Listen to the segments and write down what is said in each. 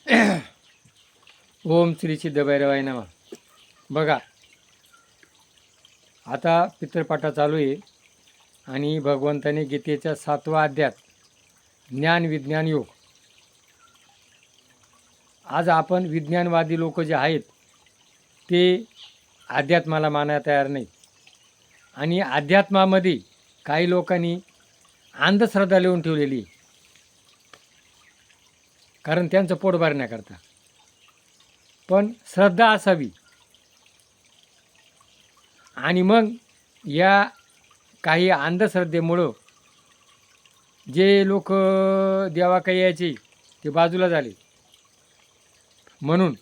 ओम श्री सिद्धभैरवाय नमः. बघा, आता पितृपाठा चालू आहे आणि भगवंताने गीतेच्या 7वा अध्याय ज्ञान विज्ञान योग. आज आपण विज्ञानवादी लोक जे आहेत ते अध्यात्माला मानायला तयार नाही आणि अध्यात्मामध्ये काही लोकांनी अंधश्रद्धा लिहून ठेवलेली, कारण त्यांचं पोट भरण्याकरता. पण श्रद्धा असावी. आणि मग या काही अंधश्रद्धेमुळं जे लोक देवाकडे यायचे ते बाजूला झाले. म्हणून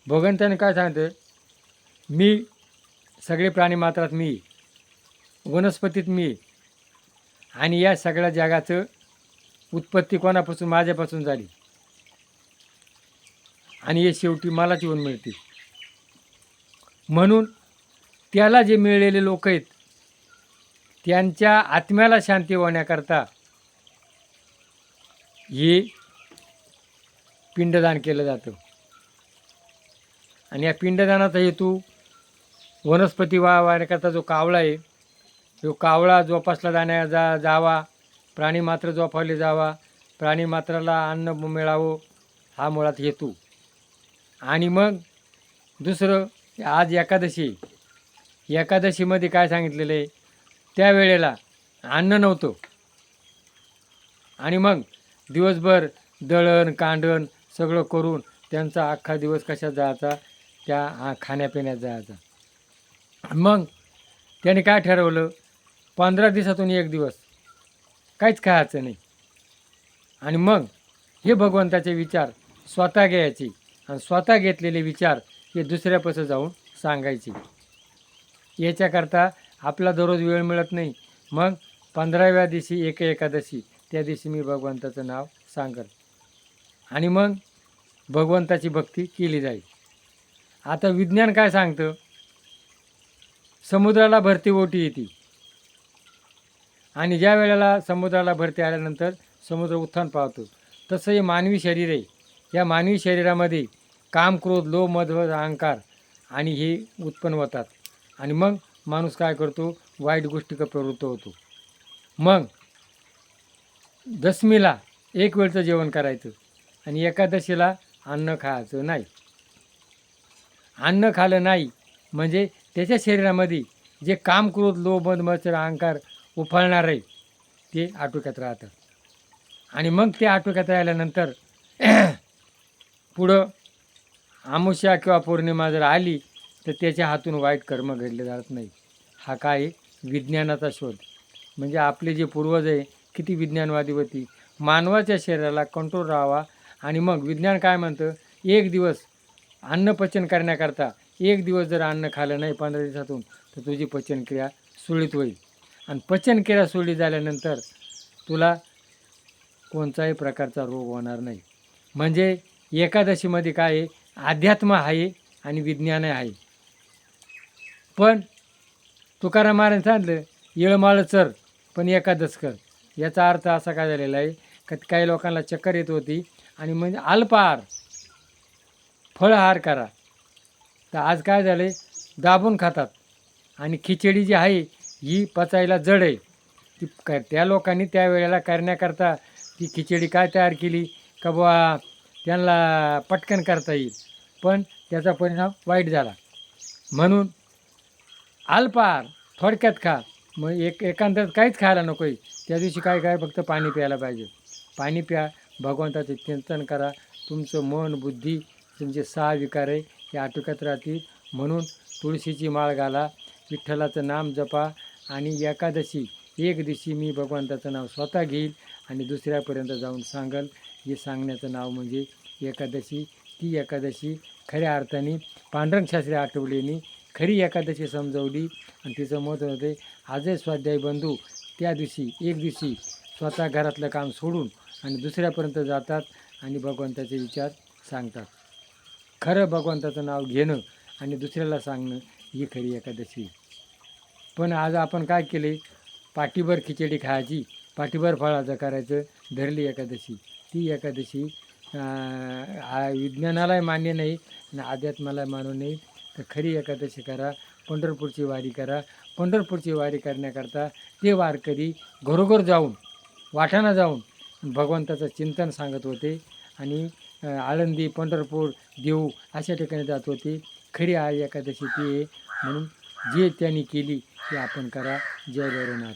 भगवंताने काय सांगतं, मी सगळे प्राणीमात्रात मी, वनस्पतीत मी, आणि या सगळ्या जगाचं उत्पत्ती कोणापासून? माझ्यापासून झाली आणि हे शेवटी मलाच येऊन मिळते. म्हणून त्याला जे मिळलेले लोक आहेत त्यांच्या आत्म्याला शांती होण्याकरता हे पिंडदान केलं जातं. आणि या पिंडदानाचा हेतू वनस्पती वाढण्याकरता जो कावळा आहे, तो कावळा जोपासला जावा, प्राणीमात्र जोपावले जावा, प्राणीमात्राला अन्न मिळावं, हा मुळात हेतू. आणि मग दुसरं, आज एकादशी. एकादशीमध्ये काय सांगितलेलं आहे, त्यावेळेला अन्न नव्हतं आणि मग दिवसभर दळण कांडण सगळं करून त्यांचा अख्खा दिवस कशात जायचा? त्या खाण्यापिण्यात जायचा. मग त्याने काय ठरवलं, 15 दिवसातून एक दिवस काहीच खायचं नाही. आणि मग हे भगवंताचे विचार स्वतः घ्यायचे आणि स्वतः घेतलेले विचार हे दुसऱ्यापासून जाऊन सांगायचे. याच्याकरता आपला दररोज वेळ मिळत नाही. मग 15व्या दिवशी एकादशी, त्या दिवशी मी भगवंताचं नाव सांगेल आणि मग भगवंताची भक्ती केली जाईल. आता विज्ञान काय सांगतं, समुद्राला भरती ओटी येते आणि ज्या वेळेला समुद्राला भरती आल्यानंतर समुद्र उत्थान पावतो. तसं हे मानवी शरीर आहे. या मानवी शरीरामध्ये काम, क्रोध, लोभ, मद, अहंकार आणि हे उत्पन्न होतात. आणि मग माणूस काय करतो? वाईट गोष्टीकडे प्रवृत्त होतो. मग दशमीला एक वेळचं जेवण करायचं आणि एकादशीला अन्न खायचं नाही. अन्न खाल्लं नाही म्हणजे त्याच्या शरीरामध्ये जे काम, क्रोध, लोभ, मद, मत्सर, अहंकार उफाळणार आहे ते आटोक्यात राहतात. आणि मग ते आटोक्यात राहिल्यानंतर पुढं अमावस्या किंवा पौर्णिमा जर आली तर त्याच्या हातून वाईट कर्म घडले जात नाही. हा काय? विज्ञानाचा शोध. म्हणजे आपले जे पूर्वज आहे किती विज्ञानवादी होती. मानवाच्या शरीराला कंट्रोल राहावा. आणि मग विज्ञान काय म्हणतं, एक दिवस अन्न पचन करण्याकरता एक दिवस जर अन्न खाल्लं नाही 15 दिवसातून तर तुझी पचनक्रिया सुरळीत होईल. आणि पचनक्रिया सुरळीत झाल्यानंतर तुला कोणताही प्रकारचा रोग होणार नाही. म्हणजे एकादशीमध्ये काय आहे, अध्यात्म आहे आणि विज्ञान आहे. पण तुकाराम महाराज सांगितलं, येळमाळ चर पण एकादश कर. याचा अर्थ असा काय झालेला आहे का, काही लोकांना चक्कर येत होती आणि म्हणजे अल्पाहार फळाहार करा. तर आज काय झालं, दाबून खातात. आणि खिचडी जी आहे ही पचायला जड आहे. ती त्या लोकांनी त्यावेळेला करण्याकरता ती खिचडी काय तयार केली का बुवा त्यांना पटकन करता येईल, पण त्याचा परिणाम वाईट झाला. म्हणून अल्पाहार थोडक्यात खा. मग एकांतात काहीच खायला नको आहे. त्या दिवशी काय फक्त पाणी प्यायला पाहिजे. पाणी प्या, भगवंताचे चिंतन करा. तुमचं मन, बुद्धी, तुमचे 6 विकार आहे हे आटोक्यात राहतील. म्हणून तुळशीची माळ घाला, विठ्ठलाचं नाम जपा आणि एकादशी एक दिवशी मी भगवंताचं नाव स्वतः घेईल आणि दुसऱ्यापर्यंत जाऊन सांगल. हे सांगण्याचं नाव म्हणजे एकादशी. ती एकादशी खऱ्या अर्थाने पांडुरंगशास्त्री आठवलेनी खरी एकादशी समजवली आणि तिचं मत होते. आजही स्वाध्याय बंधू त्या दिवशी एक दिवशी स्वतः घरातलं काम सोडून आणि दुसऱ्यापर्यंत जातात आणि भगवंताचे विचार सांगतात. खरं भगवंताचं नाव घेणं आणि दुसऱ्याला सांगणं ही खरी एकादशी. पण आज आपण काय केले, पाठीभर खिचडी खायची, पाठीभर फळाचं करायचं, धरली एकादशी. ती एकादशी विज्ञानालाही मान्य नाही आणि अध्यात्माला मान्य नाही. तर खरी एकादशी करा, पंढरपूरची वारी करा. पंढरपूरची वारी करण्याकरता ते वारकरी घरोघर जाऊन, वाटाणा जाऊन भगवंताचं चिंतन सांगत होते आणि आळंदी, पंढरपूर, देऊ अशा ठिकाणी जात होते. खरी एकादशी ती आहे. म्हणून जे त्यांनी केली ते आपण करा. जय भैरवनाथ.